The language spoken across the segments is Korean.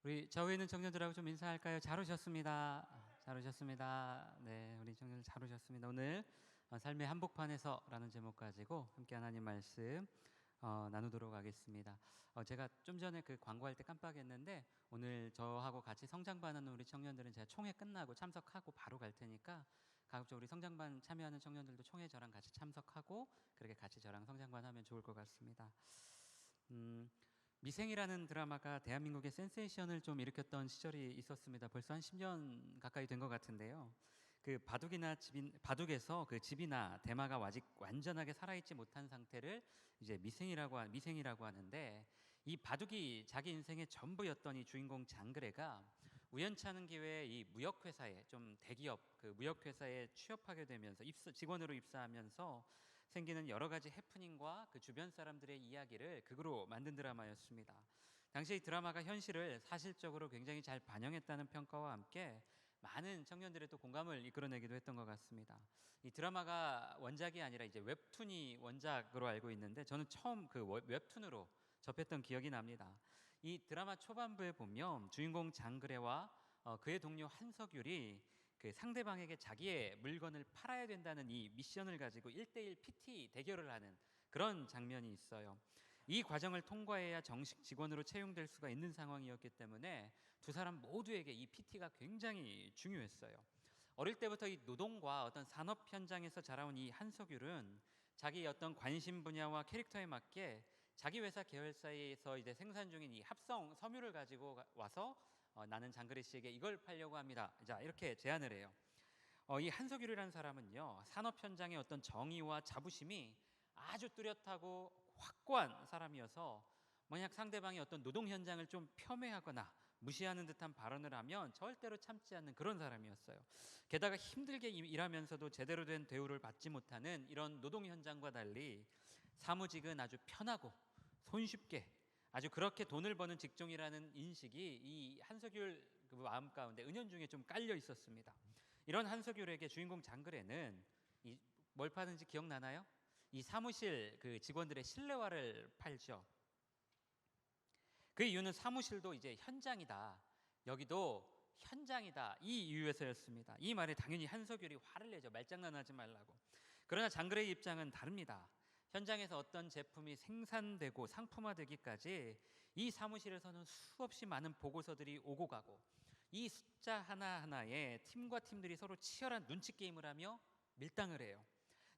우리 좌우에 있는 청년들하고 좀 인사할까요? 잘 오셨습니다. 잘 오셨습니다. 네, 우리 청년들 잘 오셨습니다. 오늘 삶의 한복판에서라는 제목 가지고 함께 하나님 말씀 나누도록 하겠습니다. 제가 좀 전에 그 광고할 때 깜빡했는데 오늘 저하고 같이 성장반하는 우리 청년들은 제가 총회 끝나고 참석하고 바로 갈 테니까 가급적 우리 성장반 참여하는 청년들도 총회 저랑 같이 참석하고 그렇게 같이 저랑 성장반 하면 좋을 것 같습니다. 미생이라는 드라마가 대한민국의 센세이션을 좀 일으켰던 시절이 있었습니다. 벌써 한 10년 가까이 된 것 같은데요. 그 바둑에서 그 집이나 대마가 아직 완전하게 살아있지 못한 상태를 이제 미생이라고 하는데, 이 바둑이 자기 인생의 전부였던 이 주인공 장그래가 우연찮은 기회에 이 무역회사에 좀 대기업 그 무역회사에 취업하게 되면서 직원으로 입사하면서 생기는 여러 가지 해프닝과 그 주변 사람들의 이야기를 극으로 만든 드라마였습니다. 당시 이 드라마가 현실을 사실적으로 굉장히 잘 반영했다는 평가와 함께 많은 청년들의 또 공감을 이끌어내기도 했던 것 같습니다. 이 드라마가 원작이 아니라 이제 웹툰이 원작으로 알고 있는데, 저는 처음 그 웹툰으로 접했던 기억이 납니다. 이 드라마 초반부에 보면 주인공 장그래와 그의 동료 한석율이 그 상대방에게 자기의 물건을 팔아야 된다는 이 미션을 가지고 1대1 PT 대결을 하는 그런 장면이 있어요. 이 과정을 통과해야 정식 직원으로 채용될 수가 있는 상황이었기 때문에 두 사람 모두에게 이 PT가 굉장히 중요했어요. 어릴 때부터 이 노동과 어떤 산업 현장에서 자라온 이 한석율은 자기 어떤 관심 분야와 캐릭터에 맞게 자기 회사 계열사에서 이제 생산 중인 이 합성 섬유를 가지고 와서 나는 장그래 씨에게 이걸 팔려고 합니다. 자, 이렇게 제안을 해요. 이 한석율이라는 사람은요, 산업 현장의 어떤 정의와 자부심이 아주 뚜렷하고 확고한 사람이어서 만약 상대방이 어떤 노동 현장을 좀 폄훼하거나 무시하는 듯한 발언을 하면 절대로 참지 않는 그런 사람이었어요. 게다가 힘들게 일하면서도 제대로 된 대우를 받지 못하는 이런 노동 현장과 달리 사무직은 아주 편하고 손쉽게 아주 그렇게 돈을 버는 직종이라는 인식이 이 한석율 그 마음 가운데 은연중에 좀 깔려 있었습니다. 이런 한석율에게 주인공 장그래는 뭘 파는지 기억나나요? 이 사무실 그 직원들의 실내화를 팔죠. 그 이유는 사무실도 이제 현장이다, 여기도 현장이다, 이 이유에서였습니다. 이 말에 당연히 한석율이 화를 내죠. 말장난하지 말라고. 그러나 장그래의 입장은 다릅니다. 현장에서 어떤 제품이 생산되고 상품화되기까지 이 사무실에서는 수없이 많은 보고서들이 오고 가고, 이 숫자 하나하나에 팀과 팀들이 서로 치열한 눈치 게임을 하며 밀당을 해요.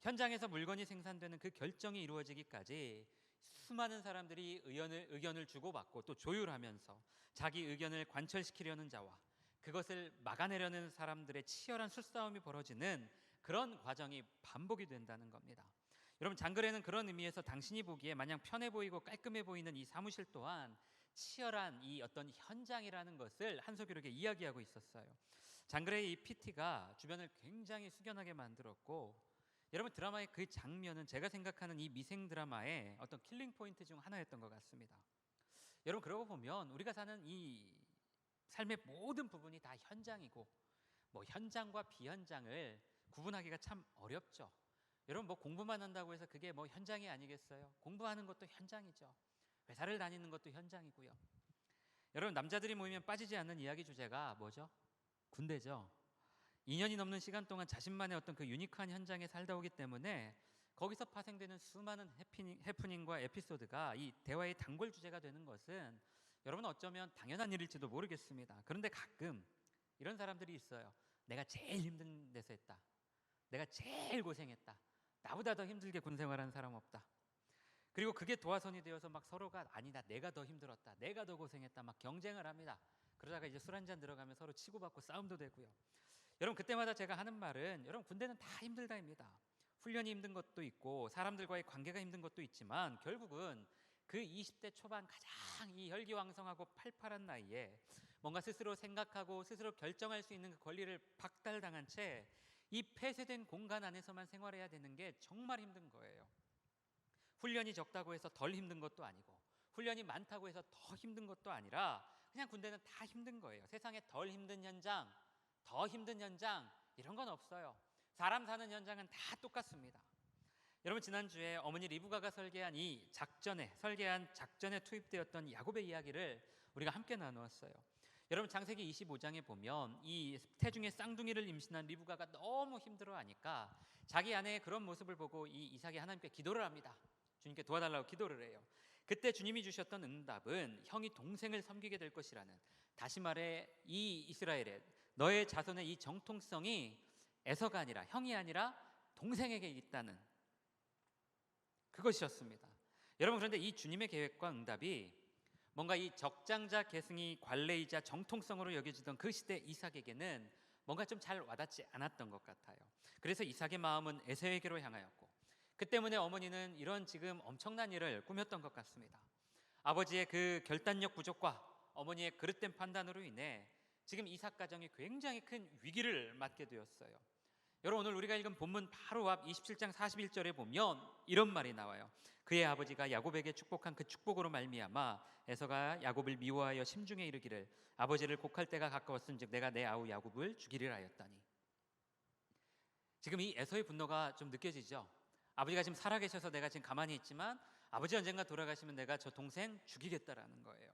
현장에서 물건이 생산되는 그 결정이 이루어지기까지 수많은 사람들이 의견을 주고받고 또 조율하면서 자기 의견을 관철시키려는 자와 그것을 막아내려는 사람들의 치열한 수싸움이 벌어지는 그런 과정이 반복이 된다는 겁니다. 여러분, 장그래는 그런 의미에서 당신이 보기에 마냥 편해 보이고 깔끔해 보이는 이 사무실 또한 치열한 이 어떤 현장이라는 것을 한석규에게 이야기하고 있었어요. 장그래의 이 PT가 주변을 굉장히 숙연하게 만들었고, 여러분, 드라마의 그 장면은 제가 생각하는 이 미생 드라마의 어떤 킬링 포인트 중 하나였던 것 같습니다. 여러분, 그러고 보면 우리가 사는 이 삶의 모든 부분이 다 현장이고, 뭐 현장과 비현장을 구분하기가 참 어렵죠. 여러분, 뭐 공부만 한다고 해서 그게 뭐 현장이 아니겠어요? 공부하는 것도 현장이죠. 회사를 다니는 것도 현장이고요. 여러분, 남자들이 모이면 빠지지 않는 이야기 주제가 뭐죠? 군대죠. 2년이 넘는 시간 동안 자신만의 어떤 그 유니크한 현장에 살다 오기 때문에 거기서 파생되는 수많은 해프닝과 에피소드가 이 대화의 단골 주제가 되는 것은 여러분 어쩌면 당연한 일일지도 모르겠습니다. 그런데 가끔 이런 사람들이 있어요. 내가 제일 힘든 데서 했다, 내가 제일 고생했다, 나보다 더 힘들게 군 생활하는 사람 없다. 그리고 그게 도화선이 되어서 막 서로가 아니다, 내가 더 힘들었다, 내가 더 고생했다, 막 경쟁을 합니다. 그러다가 이제 술 한잔 들어가면 서로 치고받고 싸움도 되고요. 여러분, 그때마다 제가 하는 말은, 여러분, 군대는 다 힘들다입니다. 훈련이 힘든 것도 있고 사람들과의 관계가 힘든 것도 있지만 결국은 그 20대 초반 가장 이 혈기왕성하고 팔팔한 나이에 뭔가 스스로 생각하고 스스로 결정할 수 있는 그 권리를 박탈당한 채 이 폐쇄된 공간 안에서만 생활해야 되는 게 정말 힘든 거예요. 훈련이 적다고 해서 덜 힘든 것도 아니고 훈련이 많다고 해서 더 힘든 것도 아니라 그냥 군대는 다 힘든 거예요. 세상에 덜 힘든 현장, 더 힘든 현장, 이런 건 없어요. 사람 사는 현장은 다 똑같습니다. 여러분, 지난주에 어머니 리브가가 설계한 작전에 투입되었던 야곱의 이야기를 우리가 함께 나누었어요. 여러분 창세기 25장에 보면 이 태중의 쌍둥이를 임신한 리브가가 너무 힘들어하니까 자기 아내의 그런 모습을 보고 이 이삭이 하나님께 기도를 합니다. 주님께 도와달라고 기도를 해요. 그때 주님이 주셨던 응답은 형이 동생을 섬기게 될 것이라는, 다시 말해 이 이스라엘의 너의 자손의 이 정통성이 에서가 아니라, 형이 아니라 동생에게 있다는 그것이었습니다. 여러분, 그런데 이 주님의 계획과 응답이 뭔가 이 적장자 계승이 관례이자 정통성으로 여겨지던 그 시대 이삭에게는 뭔가 좀 잘 와닿지 않았던 것 같아요. 그래서 이삭의 마음은 에서에게로 향하였고, 그 때문에 어머니는 이런 지금 엄청난 일을 꾸몄던 것 같습니다. 아버지의 그 결단력 부족과 어머니의 그릇된 판단으로 인해 지금 이삭 가정이 굉장히 큰 위기를 맞게 되었어요. 여러분, 오늘 우리가 읽은 본문 바로 앞 27장 41절에 보면 이런 말이 나와요. 그의 아버지가 야곱에게 축복한 그 축복으로 말미암아 에서가 야곱을 미워하여 심중에 이르기를 아버지를 곡할 때가 가까웠은즉 내가 내 아우 야곱을 죽이리라 하였더니. 지금 이 에서의 분노가 좀 느껴지죠. 아버지가 지금 살아계셔서 내가 지금 가만히 있지만 아버지 언젠가 돌아가시면 내가 저 동생 죽이겠다라는 거예요.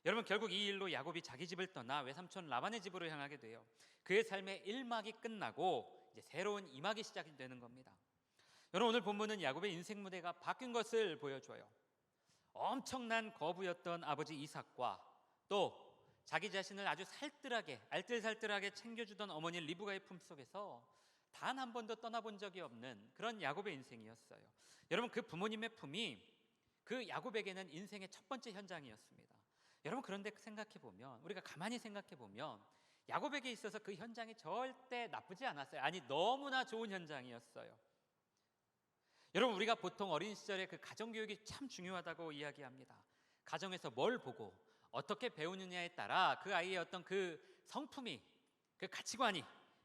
여러분, 결국 이 일로 야곱이 자기 집을 떠나 외삼촌 라반의 집으로 향하게 돼요. 그의 삶의 1막이 끝나고 이제 새로운 2막이 시작이 되는 겁니다. 여러분, 오늘 본문은 야곱의 인생 무대가 바뀐 것을 보여줘요. 엄청난 거부였던 아버지 이삭과 또 자기 자신을 아주 살뜰하게 알뜰살뜰하게 챙겨주던 어머니 리브가의 품속에서 단 한 번도 떠나본 적이 없는 그런 야곱의 인생이었어요. 여러분, 그 부모님의 품이 그 야곱에게는 인생의 첫 번째 현장이었습니다. 여러분, 그런데 생각해보면, 우리가 가만히 생각해보면 야곱에게 있어서 그 현장이 절대 나쁘지 않았어요. 아니, 너무나 좋은 현장이었어요. 여러분, 우리가 보통 어린 시절에 그 가정교육이 참 중요하다고 이야기합니다. 가정에서 뭘 보고 어떻게 배우느냐에 따라 그 아이의 어떤 그 성품이, 그 가치관이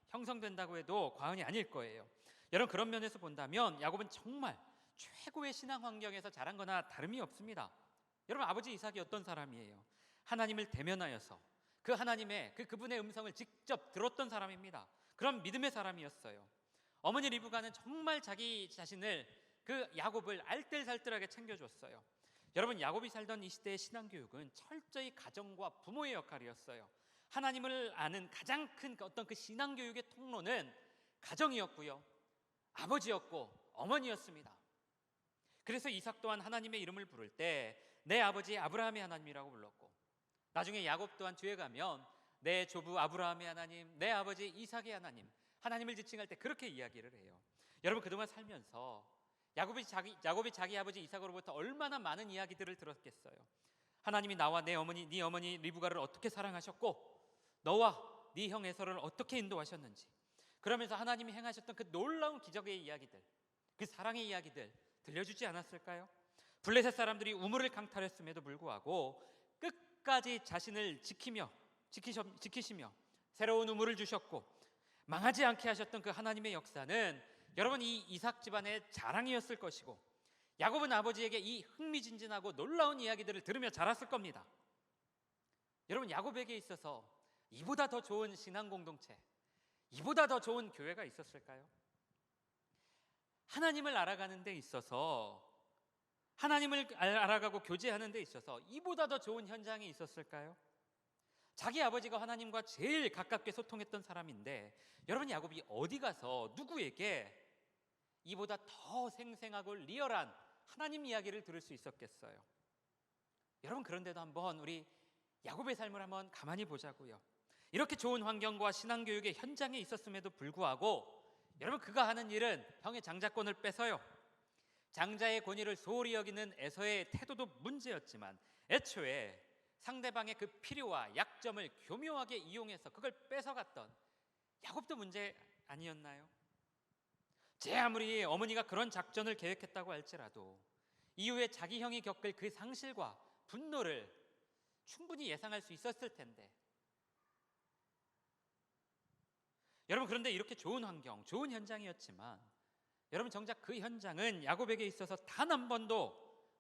형성된다고 해도 과언이 아닐 거예요. 여러분, 그런 면에서 본다면 야곱은 정말 최고의 신앙 환경에서 자란 거나 다름이 없습니다. 여러분, 아버지 이삭이 어떤 사람이에요? 하나님을 대면하여서 그 하나님의 그분의 음성을 직접 들었던 사람입니다. 그런 믿음의 사람이었어요. 어머니 리브가는 정말 자기 자신을, 그 야곱을 알뜰살뜰하게 챙겨줬어요. 여러분, 야곱이 살던 이 시대의 신앙교육은 철저히 가정과 부모의 역할이었어요. 하나님을 아는 가장 큰 어떤 그 신앙교육의 통로는 가정이었고요, 아버지였고 어머니였습니다. 그래서 이삭 또한 하나님의 이름을 부를 때 내 아버지 아브라함의 하나님이라고 불렀고, 나중에 야곱 또한 뒤에 가면 내 조부 아브라함의 하나님, 내 아버지 이삭의 하나님, 하나님을 지칭할 때 그렇게 이야기를 해요. 여러분, 그동안 살면서 야곱이 자기 아버지 이삭으로부터 얼마나 많은 이야기들을 들었겠어요. 하나님이 나와 네 어머니 리브가를 어떻게 사랑하셨고 너와 네 형 에서를 어떻게 인도하셨는지, 그러면서 하나님이 행하셨던 그 놀라운 기적의 이야기들, 그 사랑의 이야기들 들려주지 않았을까요? 블레셋 사람들이 우물을 강탈했음에도 불구하고 끝까지 자신을 지키시며 새로운 우물을 주셨고 망하지 않게 하셨던 그 하나님의 역사는 여러분, 이 이삭 집안의 자랑이었을 것이고, 야곱은 아버지에게 이 흥미진진하고 놀라운 이야기들을 들으며 자랐을 겁니다. 여러분, 야곱에게 있어서 이보다 더 좋은 신앙 공동체, 이보다 더 좋은 교회가 있었을까요? 하나님을 알아가는 데 있어서, 하나님을 알아가고 교제하는 데 있어서 이보다 더 좋은 현장이 있었을까요? 자기 아버지가 하나님과 제일 가깝게 소통했던 사람인데, 여러분, 야곱이 어디 가서 누구에게 이보다 더 생생하고 리얼한 하나님 이야기를 들을 수 있었겠어요? 여러분, 그런데도 한번 우리 야곱의 삶을 한번 가만히 보자고요. 이렇게 좋은 환경과 신앙교육의 현장에 있었음에도 불구하고 여러분, 그가 하는 일은 형의 장자권을 뺏어요. 장자의 권위를 소홀히 여기는 에서의 태도도 문제였지만, 애초에 상대방의 그 필요와 약점을 교묘하게 이용해서 그걸 뺏어갔던 야곱도 문제 아니었나요? 제 아무리 어머니가 그런 작전을 계획했다고 할지라도 이후에 자기 형이 겪을 그 상실과 분노를 충분히 예상할 수 있었을 텐데, 여러분, 그런데 이렇게 좋은 환경, 좋은 현장이었지만 여러분, 정작 그 현장은 야곱에게 있어서 단 한 번도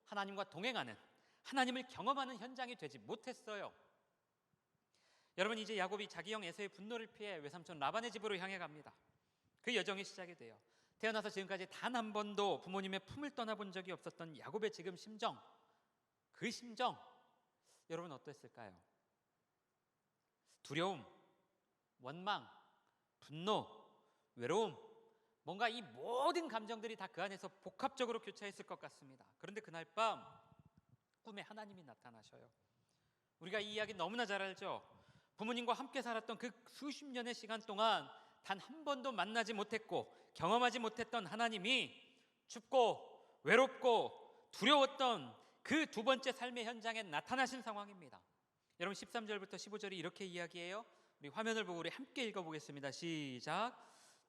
하나님과 동행하는, 하나님을 경험하는 현장이 되지 못했어요. 여러분, 이제 야곱이 자기 형 에서의 분노를 피해 외삼촌 라반의 집으로 향해 갑니다. 그 여정이 시작이 돼요. 태어나서 지금까지 단 한 번도 부모님의 품을 떠나본 적이 없었던 야곱의 지금 심정, 그 심정, 여러분 어땠을까요? 두려움, 원망, 분노, 외로움, 뭔가 이 모든 감정들이 다 그 안에서 복합적으로 교차했을 것 같습니다. 그런데 그날 밤 꿈에 하나님이 나타나셔요. 우리가 이 이야기 너무나 잘 알죠. 부모님과 함께 살았던 그 수십 년의 시간 동안 단 한 번도 만나지 못했고 경험하지 못했던 하나님이 춥고 외롭고 두려웠던 그 두 번째 삶의 현장에 나타나신 상황입니다. 여러분 13절부터 15절이 이렇게 이야기해요. 우리 화면을 보고 우리 함께 읽어보겠습니다. 시작.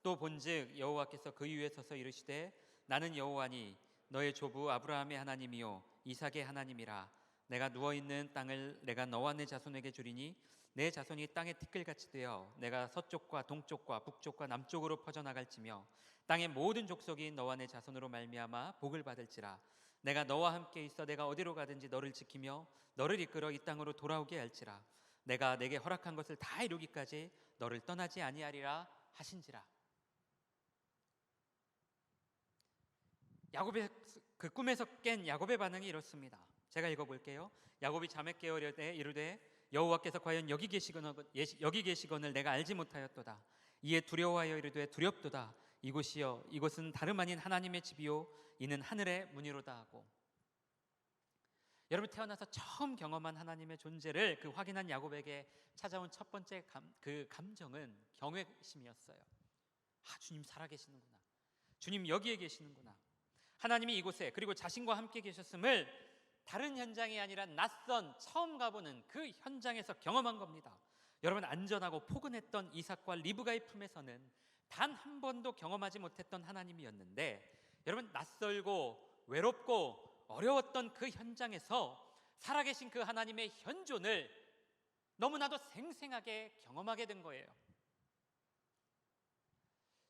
또 본즉 여호와께서 그 위에 서서 이르시되 나는 여호와니 너의 조부 아브라함의 하나님이요 이삭의 하나님이라. 내가 누워있는 땅을 내가 너와 내 자손에게 주리니 내 자손이 땅의 티끌같이 되어 내가 서쪽과 동쪽과 북쪽과 남쪽으로 퍼져나갈지며 땅의 모든 족속이 너와 내 자손으로 말미암아 복을 받을지라. 내가 너와 함께 있어 내가 어디로 가든지 너를 지키며 너를 이끌어 이 땅으로 돌아오게 할지라. 내가 내게 허락한 것을 다 이루기까지 너를 떠나지 아니하리라 하신지라. 야곱의 그 꿈에서 깬 야곱의 반응이 이렇습니다. 제가 읽어볼게요. 야곱이 잠에 깨어 이르되 여호와께서 과연 여기 계시거늘 내가 알지 못하였도다. 이에 두려워하여 이르되 두렵도다. 이곳이여 이곳은 다름 아닌 하나님의 집이요 이는 하늘의 문이로다 하고. 여러분 태어나서 처음 경험한 하나님의 존재를 그 확인한 야곱에게 찾아온 첫 번째 감정은 경외심이었어요. 아, 주님 살아계시는구나. 주님 여기에 계시는구나. 하나님이 이곳에 그리고 자신과 함께 계셨음을 다른 현장이 아니라 낯선 처음 가보는 그 현장에서 경험한 겁니다. 여러분 안전하고 포근했던 이삭과 리브가의 품에서는 단 한 번도 경험하지 못했던 하나님이었는데 여러분 낯설고 외롭고 어려웠던 그 현장에서 살아계신 그 하나님의 현존을 너무나도 생생하게 경험하게 된 거예요.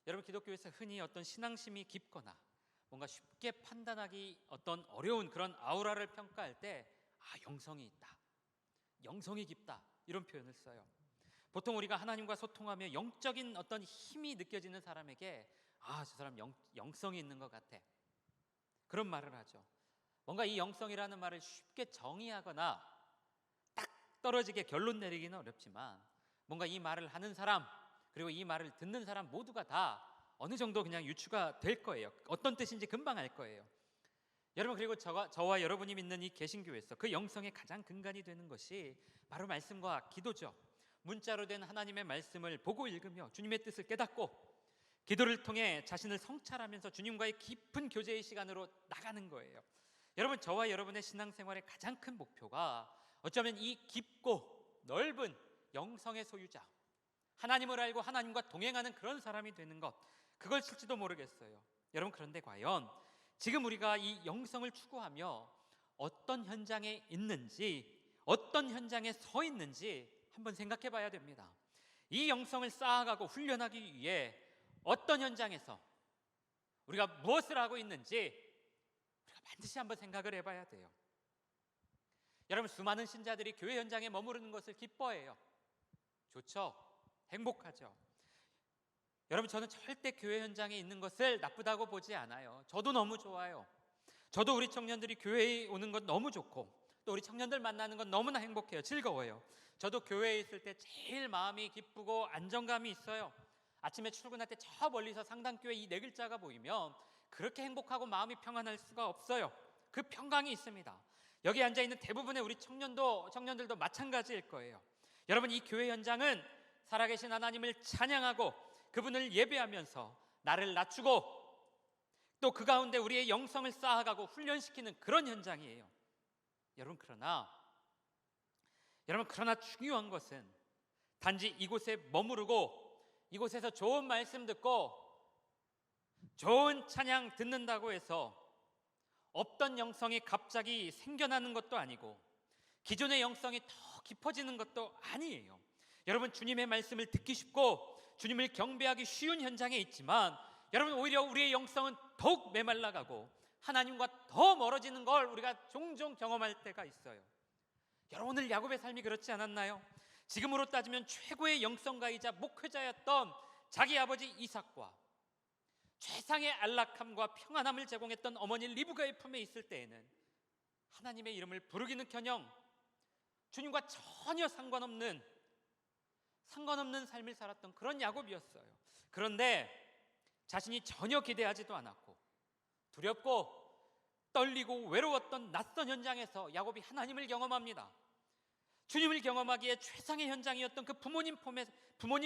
여러분 기독교에서 흔히 어떤 신앙심이 깊거나 뭔가 쉽게 판단하기 어떤 어려운 그런 아우라를 평가할 때 영성이 있다, 영성이 깊다 이런 표현을 써요. 보통 우리가 하나님과 소통하며 영적인 어떤 힘이 느껴지는 사람에게 저 사람 영성이 있는 것 같아 그런 말을 하죠. 뭔가 이 영성이라는 말을 쉽게 정의하거나 딱 떨어지게 결론 내리기는 어렵지만 뭔가 이 말을 하는 사람 그리고 이 말을 듣는 사람 모두가 다 어느 정도 그냥 유추가 될 거예요. 어떤 뜻인지 금방 알 거예요. 여러분 그리고 저와 여러분이 믿는 이 개신교에서 그 영성의 가장 근간이 되는 것이 바로 말씀과 기도죠. 문자로 된 하나님의 말씀을 보고 읽으며 주님의 뜻을 깨닫고 기도를 통해 자신을 성찰하면서 주님과의 깊은 교제의 시간으로 나가는 거예요. 여러분 저와 여러분의 신앙생활의 가장 큰 목표가 어쩌면 이 깊고 넓은 영성의 소유자 하나님을 알고 하나님과 동행하는 그런 사람이 되는 것 그걸일지도 모르겠어요. 여러분 그런데 과연 지금 우리가 이 영성을 추구하며 어떤 현장에 있는지 어떤 현장에 서 있는지 한번 생각해 봐야 됩니다. 이 영성을 쌓아가고 훈련하기 위해 어떤 현장에서 우리가 무엇을 하고 있는지 우리가 반드시 한번 생각을 해봐야 돼요. 여러분 수많은 신자들이 교회 현장에 머무르는 것을 기뻐해요. 좋죠. 행복하죠. 여러분 저는 절대 교회 현장에 있는 것을 나쁘다고 보지 않아요. 저도 너무 좋아요. 저도 우리 청년들이 교회에 오는 것 너무 좋고 또 우리 청년들 만나는 건 너무나 행복해요. 즐거워요. 저도 교회에 있을 때 제일 마음이 기쁘고 안정감이 있어요. 아침에 출근할 때 저 멀리서 상당교회 이 네 글자가 보이면 그렇게 행복하고 마음이 평안할 수가 없어요. 그 평강이 있습니다. 여기 앉아있는 대부분의 우리 청년들도 마찬가지일 거예요. 여러분 이 교회 현장은 살아계신 하나님을 찬양하고 그분을 예배하면서 나를 낮추고 또 그 가운데 우리의 영성을 쌓아가고 훈련시키는 그런 현장이에요. 여러분 그러나 중요한 것은 단지 이곳에 머무르고 이곳에서 좋은 말씀 듣고 좋은 찬양 듣는다고 해서 없던 영성이 갑자기 생겨나는 것도 아니고 기존의 영성이 더 깊어지는 것도 아니에요. 여러분 주님의 말씀을 듣기 쉽고 주님을 경배하기 쉬운 현장에 있지만 여러분 오히려 우리의 영성은 더욱 메말라가고 하나님과 더 멀어지는 걸 우리가 종종 경험할 때가 있어요. 여러분 오늘 야곱의 삶이 그렇지 않았나요? 지금으로 따지면 최고의 영성가이자 목회자였던 자기 아버지 이삭과 최상의 안락함과 평안함을 제공했던 어머니 리브가의 품에 있을 때에는 하나님의 이름을 부르기는커녕 주님과 전혀 상관없는 삶을 살았던 그런 야곱이었어요. 그런데 자신이 전혀 기대하지도 않았고 두렵고 떨리고 외로웠던 낯선 현장에서 야곱이 하나님을 경험합니다. 주님을 경험하기에 최상의 현장이었던 그 부모님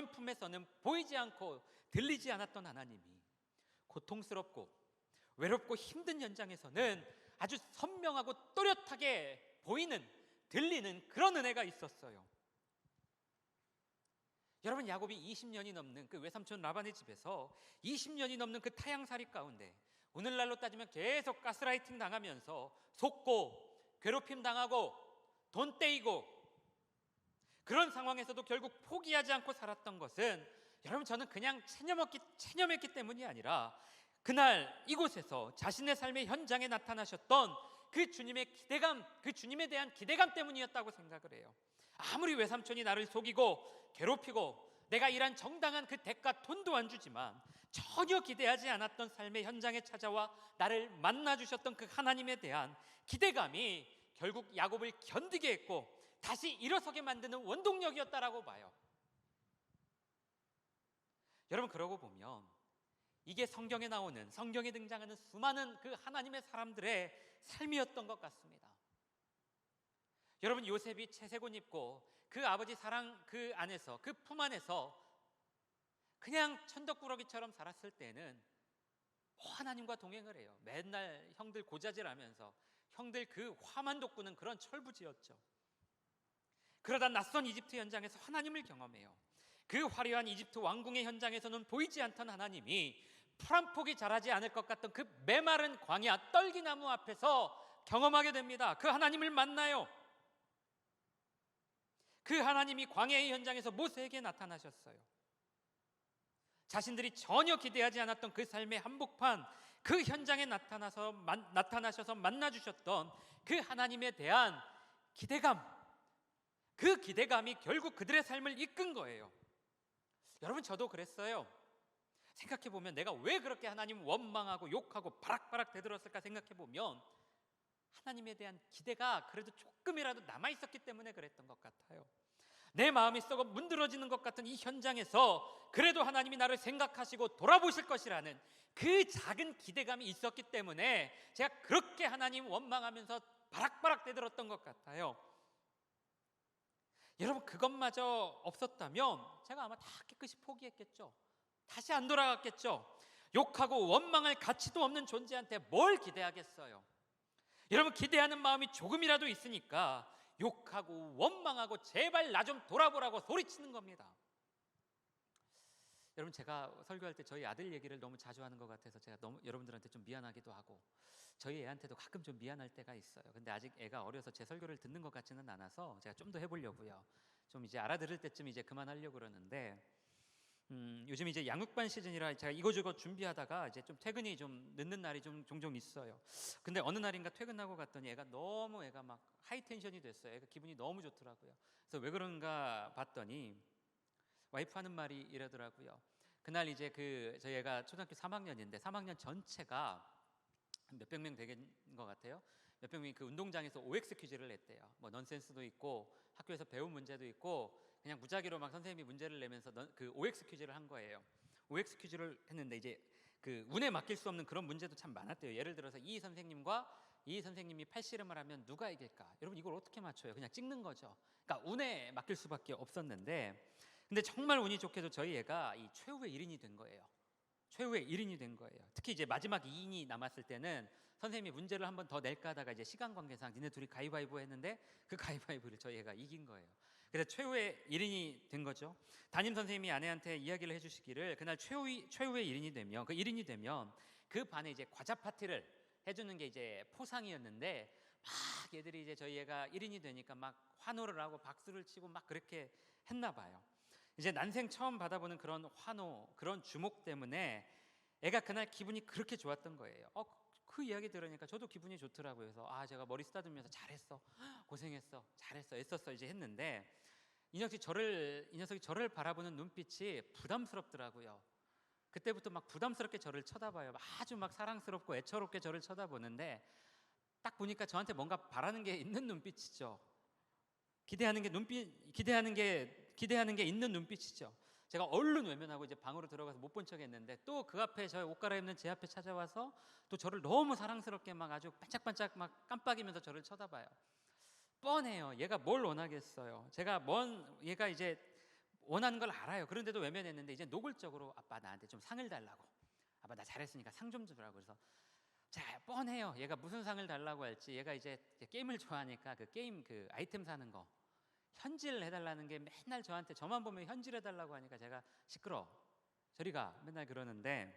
품에서는 보이지 않고 들리지 않았던 하나님이 고통스럽고 외롭고 힘든 현장에서는 아주 선명하고 또렷하게 보이는, 들리는 그런 은혜가 있었어요. 여러분, 야곱이 20년이 넘는 그 외삼촌 라반의 집에서 20년이 넘는 그 타향살이 가운데 오늘날로 따지면 계속 가스라이팅 당하면서 속고 괴롭힘 당하고 돈 떼이고 그런 상황에서도 결국 포기하지 않고 살았던 것은, 여러분, 저는 그냥 체념했기 때문이 아니라 그날 이곳에서 자신의 삶의 현장에 나타나셨던 그 주님의 기대감, 그 주님에 대한 기대감 때문이었다고 생각을 해요. 아무리 외삼촌이 나를 속이고 괴롭히고 내가 일한 정당한 그 대가 돈도 안 주지만 전혀 기대하지 않았던 삶의 현장에 찾아와 나를 만나주셨던 그 하나님에 대한 기대감이 결국 야곱을 견디게 했고 다시 일어서게 만드는 원동력이었다라고 봐요. 여러분, 그러고 보면 이게 성경에 등장하는 수많은 그 하나님의 사람들의 삶이었던 것 같습니다. 여러분, 요셉이 채색옷 입고 그 아버지 사랑 그 안에서, 그 품 안에서 그냥 천덕꾸러기처럼 살았을 때는 하나님과 동행을 해요. 맨날 형들 고자질하면서 형들 그 화만 돋구는 그런 철부지였죠. 그러다 낯선 이집트 현장에서 하나님을 경험해요. 그 화려한 이집트 왕궁의 현장에서는 보이지 않던 하나님이 풀 한 폭이 자라지 않을 것 같던 그 메마른 광야 떨기나무 앞에서 경험하게 됩니다. 그 하나님을 만나요. 그 하나님이 광야의 현장에서 모세에게 나타나셨어요. 자신들이 전혀 기대하지 않았던 그 삶의 한복판, 그 현장에 나타나셔서 만나주셨던 그 하나님에 대한 기대감, 그 기대감이 결국 그들의 삶을 이끈 거예요. 여러분, 저도 그랬어요. 생각해보면 내가 왜 그렇게 하나님 원망하고 욕하고 바락바락 대들었을까 생각해보면 하나님에 대한 기대가 그래도 조금이라도 남아있었기 때문에 그랬던 것 같아요. 내 마음이 썩어 문드러지는 것 같은 이 현장에서 그래도 하나님이 나를 생각하시고 돌아보실 것이라는 그 작은 기대감이 있었기 때문에 제가 그렇게 하나님 원망하면서 바락바락 대들었던 것 같아요. 여러분, 그것마저 없었다면 제가 아마 다 깨끗이 포기했겠죠. 다시 안 돌아갔겠죠. 욕하고 원망할 가치도 없는 존재한테 뭘 기대하겠어요. 여러분, 기대하는 마음이 조금이라도 있으니까 욕하고 원망하고 제발 나 좀 돌아보라고 소리치는 겁니다. 여러분, 제가 설교할 때 저희 아들 얘기를 너무 자주 하는 것 같아서 제가 너무 여러분들한테 좀 미안하기도 하고 저희 애한테도 가끔 좀 미안할 때가 있어요. 근데 아직 애가 어려서 제 설교를 듣는 것 같지는 않아서 제가 좀 더 해보려고요. 좀 이제 알아들을 때쯤 이제 그만하려고 그러는데 요즘 이제 양육반 시즌이라 제가 이거저거 준비하다가 이제 좀 퇴근이 좀 늦는 날이 좀 종종 있어요. 근데 어느 날인가 퇴근하고 갔더니 애가 막 하이 텐션이 됐어요. 애가 기분이 너무 좋더라고요. 그래서 왜 그런가 봤더니 와이프 하는 말이 이러더라고요. 그날 이제 저희 애가 초등학교 3학년인데 3학년 전체가 몇백 명 되는 것 같아요. 몇백 명이 그 운동장에서 OX 퀴즈를 냈대요. 뭐 넌센스도 있고 학교에서 배운 문제도 있고 그냥 무작위로 막 선생님이 문제를 내면서 그 OX 퀴즈를 한 거예요. OX 퀴즈를 했는데 이제 그 운에 맡길 수 없는 그런 문제도 참 많았대요. 예를 들어서 이 선생님이 팔씨름을 하면 누가 이길까? 여러분, 이걸 어떻게 맞춰요? 그냥 찍는 거죠. 그러니까 운에 맡길 수밖에 없었는데, 근데 정말 운이 좋게도 저희 애가 이 최후의 1인이 된 거예요. 최후의 1인이 된 거예요. 특히 이제 마지막 2인이 남았을 때는 선생님이 문제를 한 번 더 낼까 하다가 이제 시간 관계상 니네 둘이 가위바위보 했는데 그 가위바위보를 저희 애가 이긴 거예요. 그래서 최후의 1인이 된 거죠. 담임 선생님이 아내한테 이야기를 해주시기를 그날 최후의 1인이 되면, 그 1인이 되면 그 반에 이제 과자 파티를 해주는 게 이제 포상이었는데 막 얘들이 이제 저희 애가 1인이 되니까 막 환호를 하고 박수를 치고 막 그렇게 했나 봐요. 이제 난생 처음 받아보는 그런 환호, 그런 주목 때문에 애가 그날 기분이 그렇게 좋았던 거예요. 그 이야기 들으니까 저도 기분이 좋더라고요. 그래서 제가 머리 쓰다듬으면서 잘했어, 고생했어, 잘했어, 애썼어 이제 했는데 이 녀석이 저를 바라보는 눈빛이 부담스럽더라고요. 그때부터 막 부담스럽게 저를 쳐다봐요. 아주 막 사랑스럽고 애처롭게 저를 쳐다보는데 딱 보니까 저한테 뭔가 바라는 게 있는 눈빛이죠. 기대하는 게 있는 눈빛이죠. 제가 얼른 외면하고 이제 방으로 들어가서 못 본 척했는데 또 그 앞에 저 옷 갈아입는 제 앞에 찾아와서 또 저를 너무 사랑스럽게 막 아주 반짝반짝 막 깜빡이면서 저를 쳐다봐요. 뻔해요. 얘가 뭘 원하겠어요. 얘가 이제 원하는 걸 알아요. 그런데도 외면했는데 이제 노골적으로 아빠 나한테 좀 상을 달라고. 아빠 나 잘했으니까 상 좀 주라고. 그래서 자 뻔해요. 얘가 무슨 상을 달라고 할지. 얘가 이제 게임을 좋아하니까 그 게임 그 아이템 사는 거 현질 해달라는 게 맨날 저만 보면 현질 해달라고 하니까 제가 시끄러 저리 가 맨날 그러는데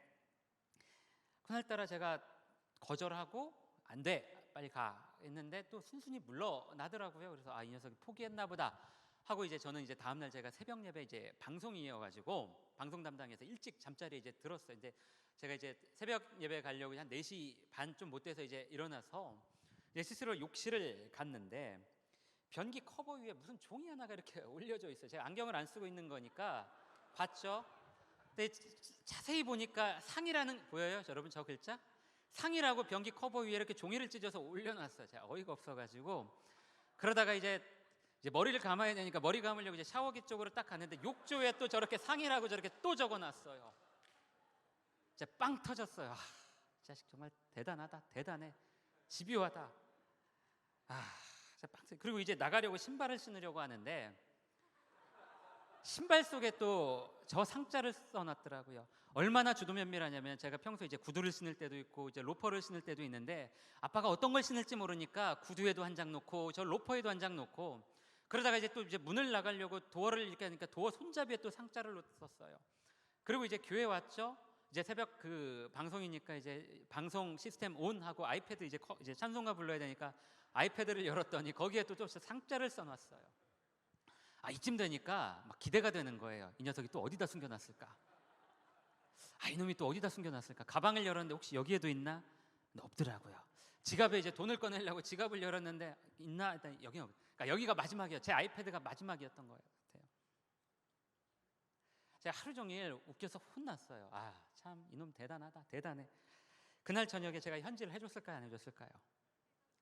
그날따라 제가 거절하고 안 돼 빨리 가 했는데 또 순순히 물러나더라고요. 그래서 이 녀석이 포기했나 보다 하고 이제 저는 이제 다음날 제가 새벽 예배 이제 방송이어가지고 방송 담당해서 일찍 잠자리에 이제 들었어요. 이제 제가 이제 새벽 예배 가려고 한 4시 반 좀 못 돼서 이제 일어나서 이제 스스로 욕실을 갔는데 변기 커버 위에 무슨 종이 하나가 이렇게 올려져 있어요. 제가 안경을 안 쓰고 있는 거니까 봤죠. 근데 자세히 보니까 상이라는 보여요, 여러분 저 글자? 상이라고 변기 커버 위에 이렇게 종이를 찢어서 올려놨어요. 제가 어이가 없어가지고 그러다가 이제 머리를 감아야 되니까 머리 감으려고 이제 샤워기 쪽으로 딱 갔는데 욕조에 또 저렇게 상이라고 저렇게 또 적어놨어요. 진짜 빵 터졌어요. 이 자식 정말 대단하다, 대단해, 집요하다. 그리고 이제 나가려고 신발을 신으려고 하는데 신발 속에 또 저 상자를 써놨더라고요. 얼마나 주도면밀하냐면 제가 평소에 이제 구두를 신을 때도 있고 이제 로퍼를 신을 때도 있는데 아빠가 어떤 걸 신을지 모르니까 구두에도 한 장 놓고 저 로퍼에도 한 장 놓고 그러다가 이제 또 이제 문을 나가려고 도어를 이렇게 하니까 도어 손잡이에 또 상자를 썼어요. 그리고 이제 교회 왔죠. 이제 새벽 그 방송이니까 이제 방송 시스템 온 하고 아이패드 이제 찬송가 불러야 되니까 아이패드를 열었더니 거기에 또 상자를 써놨어요. 이쯤 되니까 막 기대가 되는 거예요. 이 녀석이 또 어디다 숨겨놨을까? 이놈이 또 어디다 숨겨놨을까? 가방을 열었는데 혹시 여기에도 있나? 근데 없더라고요. 지갑에 이제 돈을 꺼내려고 지갑을 열었는데 있나? 일단 여기 그러니까 여기가 마지막이에요. 제 아이패드가 마지막이었던 거예요. 같아요. 제가 하루 종일 웃겨서 혼났어요. 참 이놈 대단하다, 대단해. 그날 저녁에 제가 현질을 해줬을까요, 안 해줬을까요?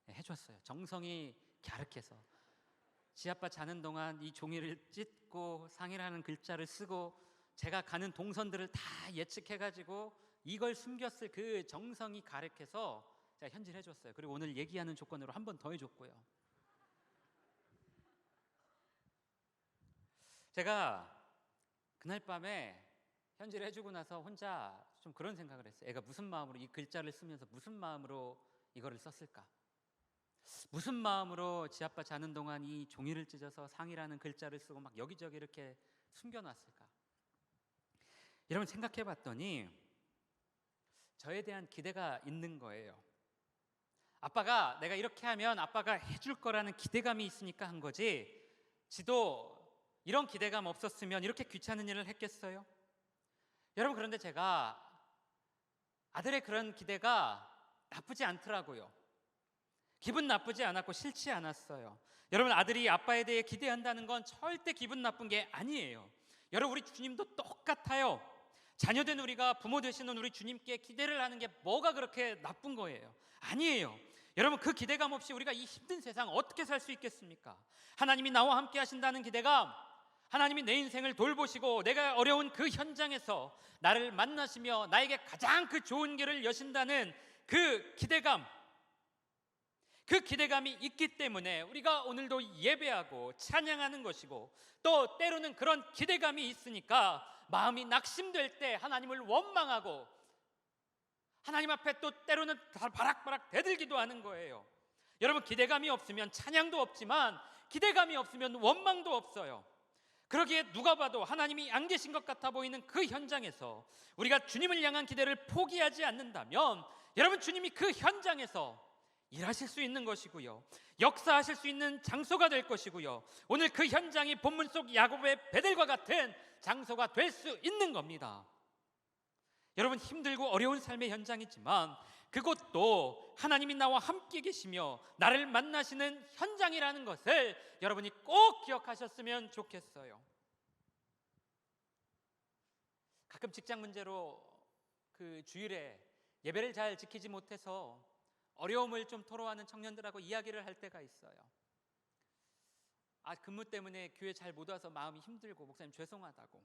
네, 해줬어요. 정성이 갸륵해서 지 아빠 자는 동안 이 종이를 찢고 상이라는 글자를 쓰고 제가 가는 동선들을 다 예측해가지고 이걸 숨겼을 그 정성이 가득해서 제가 현질을 해줬어요. 그리고 오늘 얘기하는 조건으로 한 번 더 해줬고요. 제가 그날 밤에 현질을 해주고 나서 혼자 좀 그런 생각을 했어요. 애가 무슨 마음으로 이 글자를 쓰면서 무슨 마음으로 이거를 썼을까? 무슨 마음으로 지 아빠 자는 동안 이 종이를 찢어서 상이라는 글자를 쓰고 막 여기저기 이렇게 숨겨놨을까? 여러분 생각해 봤더니 저에 대한 기대가 있는 거예요. 아빠가 내가 이렇게 하면 아빠가 해줄 거라는 기대감이 있으니까 한 거지 지도 이런 기대감 없었으면 이렇게 귀찮은 일을 했겠어요? 여러분 그런데 제가 아들의 그런 기대가 나쁘지 않더라고요. 기분 나쁘지 않았고 싫지 않았어요. 여러분 아들이 아빠에 대해 기대한다는 건 절대 기분 나쁜 게 아니에요. 여러분 우리 주님도 똑같아요. 자녀된 우리가 부모 되시는 우리 주님께 기대를 하는 게 뭐가 그렇게 나쁜 거예요? 아니에요. 여러분 그 기대감 없이 우리가 이 힘든 세상 어떻게 살 수 있겠습니까? 하나님이 나와 함께 하신다는 기대감, 하나님이 내 인생을 돌보시고 내가 어려운 그 현장에서 나를 만나시며 나에게 가장 그 좋은 길을 여신다는 그 기대감, 그 기대감이 있기 때문에 우리가 오늘도 예배하고 찬양하는 것이고 또 때로는 그런 기대감이 있으니까 마음이 낙심될 때 하나님을 원망하고 하나님 앞에 또 때로는 바락바락 대들기도 하는 거예요. 여러분 기대감이 없으면 찬양도 없지만 기대감이 없으면 원망도 없어요. 그러기에 누가 봐도 하나님이 안 계신 것 같아 보이는 그 현장에서 우리가 주님을 향한 기대를 포기하지 않는다면 여러분 주님이 그 현장에서 일하실 수 있는 것이고요, 역사하실 수 있는 장소가 될 것이고요, 오늘 그 현장이 본문 속 야곱의 베델과 같은 장소가 될 수 있는 겁니다. 여러분 힘들고 어려운 삶의 현장이지만 그것도 하나님이 나와 함께 계시며 나를 만나시는 현장이라는 것을 여러분이 꼭 기억하셨으면 좋겠어요. 가끔 직장 문제로 그 주일에 예배를 잘 지키지 못해서 어려움을 좀 토로하는 청년들하고 이야기를 할 때가 있어요. 근무 때문에 교회 잘 못 와서 마음이 힘들고 목사님 죄송하다고.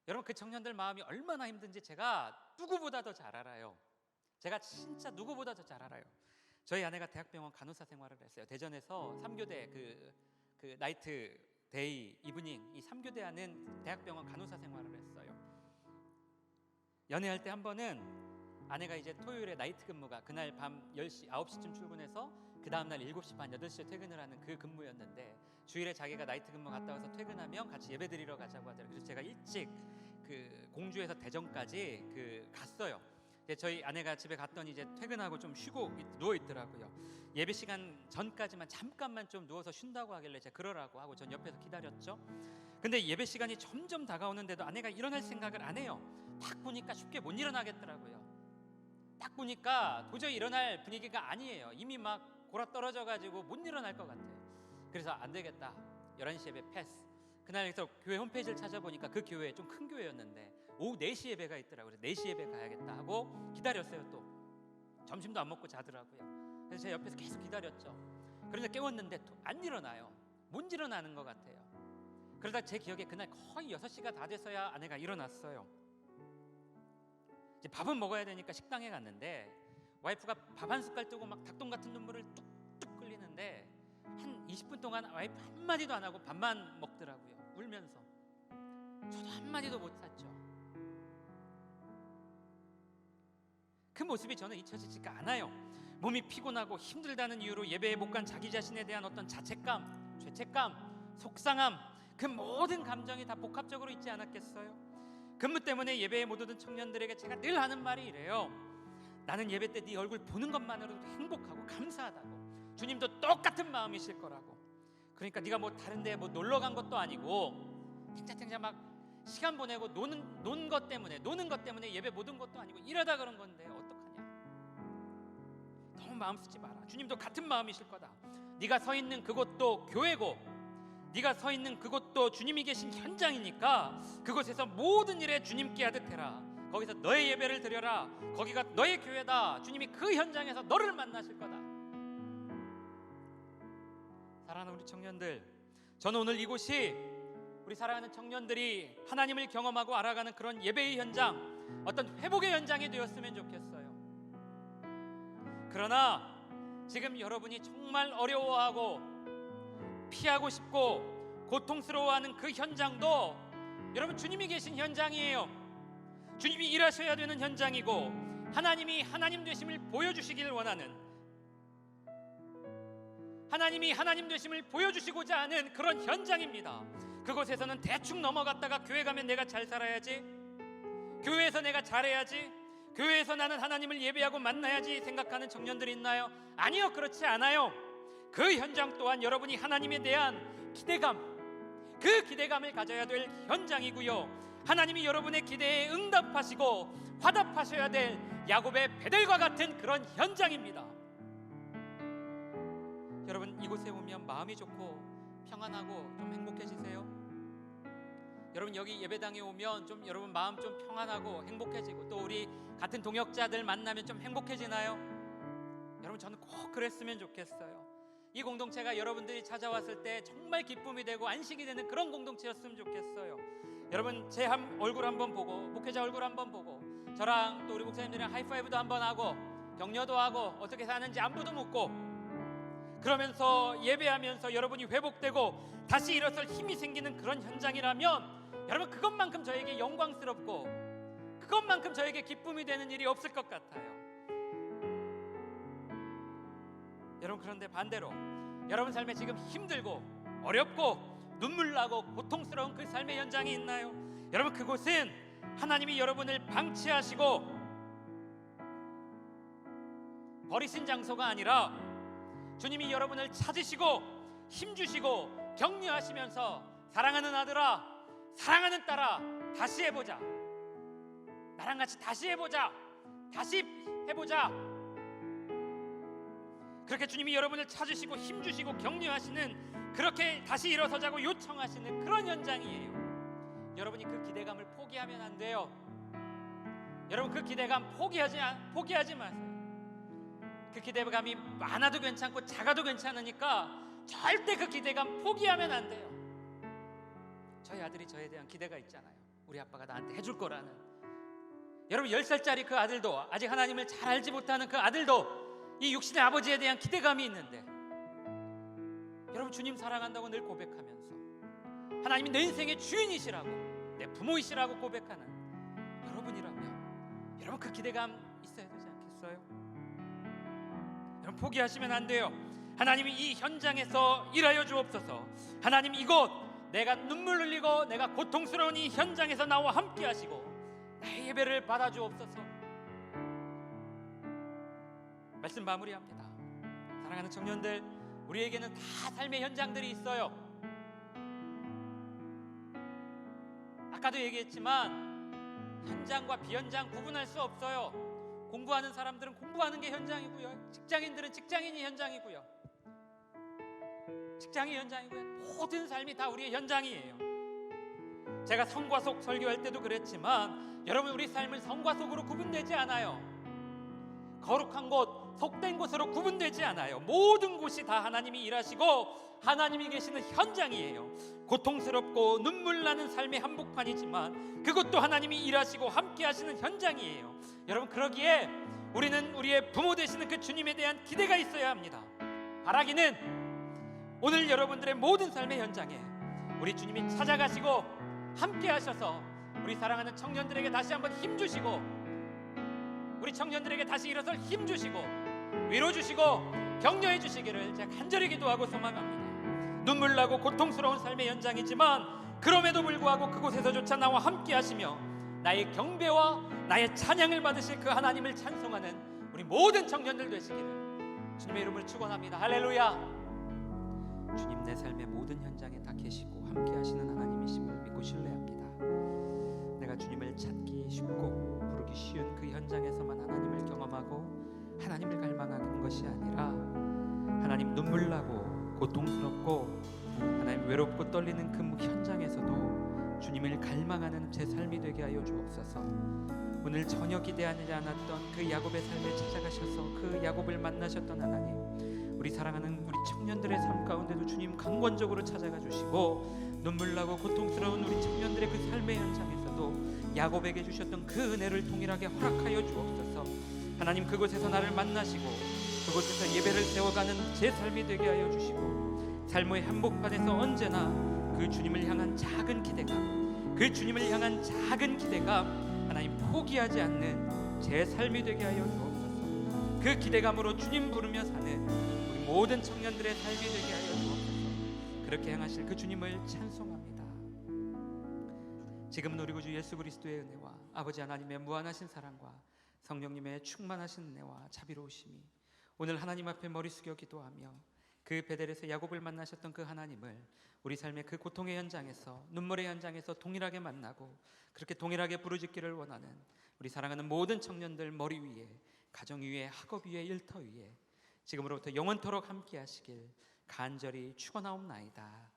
여러분, 그 청년들 마음이 얼마나 힘든지 제가 누구보다 더 잘 알아요. 제가 진짜 누구보다 더 잘 알아요. 저희 아내가 대학병원 간호사 생활을 했어요. 대전에서 3교대 그 나이트 데이 이브닝 이 3교대 하는 대학병원 간호사 생활을 했어요. 연애할 때 한 번은 아내가 이제 토요일에 나이트 근무가 그날 밤 10시 9시쯤 출근해서 그 다음날 7시 반 8시에 퇴근을 하는 그 근무였는데, 주일에 자기가 나이트 근무 갔다 와서 퇴근하면 같이 예배 드리러 가자고 하더라고요. 그래서 제가 일찍 그 공주에서 대전까지 갔어요. 저희 아내가 집에 갔더니 이제 퇴근하고 좀 쉬고 누워 있더라고요. 예배 시간 전까지만 잠깐만 좀 누워서 쉰다고 하길래 제가 그러라고 하고 전 옆에서 기다렸죠. 근데 예배 시간이 점점 다가오는데도 아내가 일어날 생각을 안 해요. 딱 보니까 쉽게 못 일어나겠더라고요. 딱 보니까 도저히 일어날 분위기가 아니에요. 이미 막 골아 떨어져 가지고 못 일어날 것 같아요. 그래서 안 되겠다, 11시 예배 패스. 그날에서 교회 홈페이지를 찾아보니까 그 교회 좀 큰 교회였는데 오후 4시 예배가 있더라고요. 그래서 4시 예배 가야겠다 하고 기다렸어요. 또 점심도 안 먹고 자더라고요. 그래서 제 옆에서 계속 기다렸죠. 그런데 깨웠는데 안 일어나요. 못 일어나는 것 같아요. 그러다 제 기억에 그날 거의 6시가 다 돼서야 아내가 일어났어요. 이제 밥은 먹어야 되니까 식당에 갔는데 와이프가 밥 한 숟갈 뜨고 막 닭똥 같은 눈물을 뚝뚝 끓이는데 한 20분 동안 와이프 한마디도 안 하고 밥만 먹더라고요. 울면서. 저도 한마디도 못 샀죠. 그 모습이 저는 잊혀지지가 않아요. 몸이 피곤하고 힘들다는 이유로 예배에 못 간 자기 자신에 대한 어떤 자책감, 죄책감, 속상함, 그 모든 감정이 다 복합적으로 있지 않았겠어요? 근무 때문에 예배에 못 오던 청년들에게 제가 늘 하는 말이 이래요. 나는 예배 때 네 얼굴 보는 것만으로도 행복하고 감사하다고. 주님도 똑같은 마음이실 거라고. 그러니까 네가 뭐 다른 데 뭐 놀러 간 것도 아니고 탱자탱자 막 시간 보내고 노는 것 때문에 예배 못 온 것도 아니고 이러다 그런 건데 어떡하냐. 너무 마음 쓰지 마라. 주님도 같은 마음이실 거다. 네가 서 있는 그곳도 교회고 네가 서 있는 그곳도 주님이 계신 현장이니까 그곳에서 모든 일에 주님께 하듯 해라. 거기서 너의 예배를 드려라. 거기가 너의 교회다. 주님이 그 현장에서 너를 만나실 거다. 사랑하는 우리 청년들, 저는 오늘 이곳이 우리 사랑하는 청년들이 하나님을 경험하고 알아가는 그런 예배의 현장, 어떤 회복의 현장이 되었으면 좋겠어요. 그러나 지금 여러분이 정말 어려워하고 피하고 싶고 고통스러워하는 그 현장도 여러분 주님이 계신 현장이에요. 주님이 일하셔야 되는 현장이고 하나님이 하나님 되심을 보여주시길 원하는, 하나님이 하나님 되심을 보여주시고자 하는 그런 현장입니다. 그곳에서는 대충 넘어갔다가 교회 가면 내가 잘 살아야지, 교회에서 내가 잘해야지, 교회에서 나는 하나님을 예배하고 만나야지 생각하는 청년들이 있나요? 아니요, 그렇지 않아요. 그 현장 또한 여러분이 하나님에 대한 기대감, 그 기대감을 가져야 될 현장이고요. 하나님이 여러분의 기대에 응답하시고 화답하셔야 될 야곱의 베델과 같은 그런 현장입니다. 여러분, 이곳에 오면 마음이 좋고 평안하고 좀 행복해지세요? 여러분, 여기 예배당에 오면 좀 여러분 마음 좀 평안하고 행복해지고 또 우리 같은 동역자들 만나면 좀 행복해지나요? 여러분, 저는 꼭 그랬으면 좋겠어요. 이 공동체가 여러분들이 찾아왔을 때 정말 기쁨이 되고 안식이 되는 그런 공동체였으면 좋겠어요. 여러분, 제 얼굴 한번 보고, 목회자 얼굴 한번 보고, 저랑 또 우리 목사님들이랑 하이파이브도 한번 하고 격려도 하고 어떻게 사는지 안부도 묻고, 그러면서 예배하면서 여러분이 회복되고 다시 일어설 힘이 생기는 그런 현장이라면 여러분, 그것만큼 저에게 영광스럽고 그것만큼 저에게 기쁨이 되는 일이 없을 것 같아요. 여러분, 그런데 반대로 여러분 삶에 지금 힘들고 어렵고 눈물 나고 고통스러운 그 삶의 현장이 있나요? 여러분, 그곳은 하나님이 여러분을 방치하시고 버리신 장소가 아니라 주님이 여러분을 찾으시고 힘주시고 격려하시면서 사랑하는 아들아, 사랑하는 딸아, 다시 해보자, 나랑 같이 다시 해보자, 다시 해보자. 그렇게 주님이 여러분을 찾으시고 힘주시고 격려하시는, 그렇게 다시 일어서자고 요청하시는 그런 현장이에요. 여러분이 그 기대감을 포기하면 안 돼요. 여러분, 그 기대감 포기하지 마세요. 그 기대감이 많아도 괜찮고 작아도 괜찮으니까 절대 그 기대감 포기하면 안 돼요. 저희 아들이 저에 대한 기대가 있잖아요. 우리 아빠가 나한테 해줄 거라는. 여러분 10살짜리 그 아들도, 아직 하나님을 잘 알지 못하는 그 아들도 이 육신의 아버지에 대한 기대감이 있는데, 여러분 주님 사랑한다고 늘 고백하면서 하나님이 내 인생의 주인이시라고, 내 부모이시라고 고백하는 여러분이라면 여러분 그 기대감 있어야 되지 않겠어요? 여러분 포기하시면 안 돼요. 하나님이 이 현장에서 일하여 주옵소서. 하나님 이곳 내가 눈물 흘리고 내가 고통스러운 이 현장에서 나와 함께 하시고 나의 예배를 받아 주옵소서. 말씀 마무리합니다. 사랑하는 청년들, 우리에게는 다 삶의 현장들이 있어요. 아까도 얘기했지만 현장과 비현장 구분할 수 없어요. 공부하는 사람들은 공부하는 게 현장이고요, 직장인들은 직장인이 현장이고요, 직장이 현장이고요. 모든 삶이 다 우리의 현장이에요. 제가 성과 속 설교할 때도 그랬지만 여러분 우리 삶은 성과 속으로 구분되지 않아요. 거룩한 곳, 속된 곳으로 구분되지 않아요. 모든 곳이 다 하나님이 일하시고 하나님이 계시는 현장이에요. 고통스럽고 눈물 나는 삶의 한복판이지만 그것도 하나님이 일하시고 함께 하시는 현장이에요. 여러분 그러기에 우리는 우리의 부모 되시는 그 주님에 대한 기대가 있어야 합니다. 바라기는 오늘 여러분들의 모든 삶의 현장에 우리 주님이 찾아가시고 함께 하셔서 우리 사랑하는 청년들에게 다시 한번 힘주시고, 우리 청년들에게 다시 일어설 힘주시고 위로 주시고 격려해 주시기를 제가 간절히 기도하고 소망합니다. 눈물 나고 고통스러운 삶의 현장이지만 그럼에도 불구하고 그곳에서조차 나와 함께 하시며 나의 경배와 나의 찬양을 받으실 그 하나님을 찬송하는 우리 모든 청년들 되시기를 주님의 이름을 축원합니다. 할렐루야. 주님 내 삶의 모든 현장에 다 계시고 함께 하시는 하나님이심을 믿고 신뢰합니다. 내가 주님을 찾기 쉽고 부르기 쉬운 그 현장에서만 하나님을 경험하고 하나님을 갈망하는 것이 아니라 하나님 눈물 나고 고통스럽고 하나님 외롭고 떨리는 그 현장에서도 주님을 갈망하는 제 삶이 되게 하여 주옵소서. 오늘 전혀 기대하지 않았던 그 야곱의 삶에 찾아가셔서 그 야곱을 만나셨던 하나님, 우리 사랑하는 우리 청년들의 삶 가운데도 주님 강권적으로 찾아가 주시고 눈물 나고 고통스러운 우리 청년들의 그 삶의 현장에서도 야곱에게 주셨던 그 은혜를 동일하게 허락하여 주옵소서. 하나님 그곳에서 나를 만나시고 그곳에서 예배를 세워가는 제 삶이 되게 하여 주시고 삶의 한복판에서 언제나 그 주님을 향한 작은 기대감, 그 주님을 향한 작은 기대감 하나님 포기하지 않는 제 삶이 되게 하여 주옵소서. 그 기대감으로 주님 부르며 사는 우리 모든 청년들의 삶이 되게 하여 주옵소서. 그렇게 향하실 그 주님을 찬송합니다. 지금은 우리 구주 예수 그리스도의 은혜와 아버지 하나님의 무한하신 사랑과 성령님의 충만하신 은혜와 자비로우심이 오늘 하나님 앞에 머리 숙여 기도하며 그 베델에서 야곱을 만나셨던 그 하나님을 우리 삶의 그 고통의 현장에서 눈물의 현장에서 동일하게 만나고 그렇게 동일하게 부르짖기를 원하는 우리 사랑하는 모든 청년들 머리 위에, 가정 위에, 학업 위에, 일터 위에 지금으로부터 영원토록 함께 하시길 간절히 축원하옵나이다.